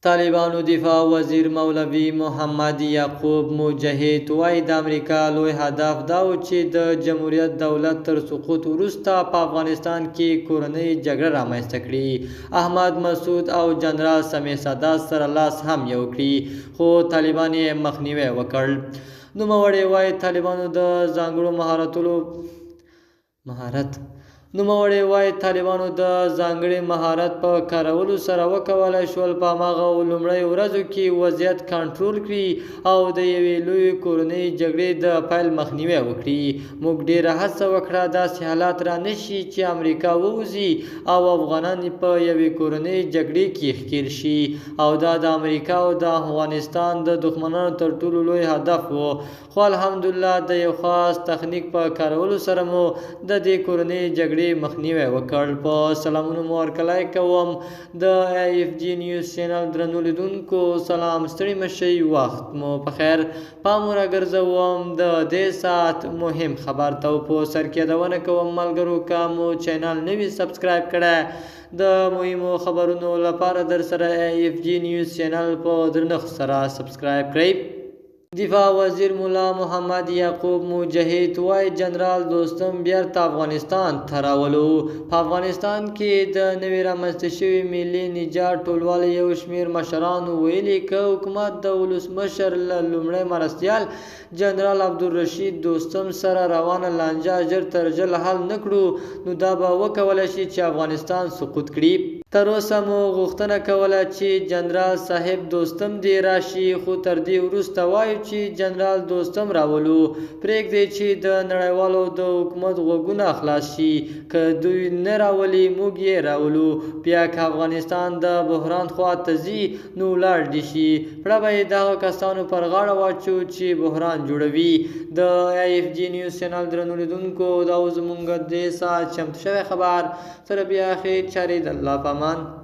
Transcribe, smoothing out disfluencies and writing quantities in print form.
طالبانو دفاع وزیر مولوي محمد یعقوب مجاهد وایي د امریکا لوی هدف دا و چې د جمهوریت دولت تر سقوط وروسته په افغانستان کې کورنۍ جګړه رامنځته کړي. احمد مسعود او جنرال سمیع سادات سره لاس هم یو کړي، خو طالبان یې مخنیوی وکړ. نوموړی وایي طالبانو د ځانګړو ځانګړي مهارت په کارولو سره وکولای شول په هماغه لومړیو ورځو کې وضعیت کنټرول کړي او د یوې لویې کورنۍ جګړې د پیل مخنیوی وکړي. موږ ډېره هڅه وکړه داسې حالات را نشي چې امریکا ووځي او افغانان په یوې کورنۍ جګړې کې ښکېل شي، او دا د امریکا او د افغانستان د دښمنانو تر ټولو لوی هدف و. خو الحمدلله د یو خاص تخنیک په کارولو سره مو د دې کورنۍ جګړې مخنیوی وکړ. په سلامونو مو ورکلای کوم د AFG نیوز چینل درنو لیدونکو، سلام، ستړي مشئ، وخت مو په خیر. پام راګرځوم د دې ساعت مهم خبر ته، په سر کې یادونه کوم ملګرو که مو چینل نوي سبسکرایب کړی د مهمو خبرونو لپاره در سره AFG نیوز چینل په درنښت سره سبسکرایب کړئ. دفاع وزیر مولا محمد یعقوب مجاهد وایي جنرال دوستم بیرته افغانستان ته راولو. په افغانستان کې د نوي رامنځته شوي ملي نجات ټولواله یو شمېر مشرانو ویلي که حکومت د ولسمشر له لومړي مرستیال جنرال عبدالرشید دوستم سره روانه لانجه ژر تر ژره حل نه کړو، نو دا به وکولای شي چې افغانستان سقوط کړي. تر اوسه مو غوښتنه کوله چې جنرال صاحب دوستم دې راشي، خو تر دې وروسته وایو چې جنرال دوستم راولو. پرېږدئ چې د نړیوالو د حکومت غوږونه خلاص شي. که دوی نه راولي موږ یې راولو. بیا که افغانستان د بحران خوا ته ځي نو ولاړ دې شي. پړه به یې دغه کسانو پر غاړه واچو چې بحران جوړوي. د AFG نیوز چینل درنو لیدونکو، دا و زموږ د دې ساعت چمتو شوی خبر. سره بیا خیر چارې د الله په امان.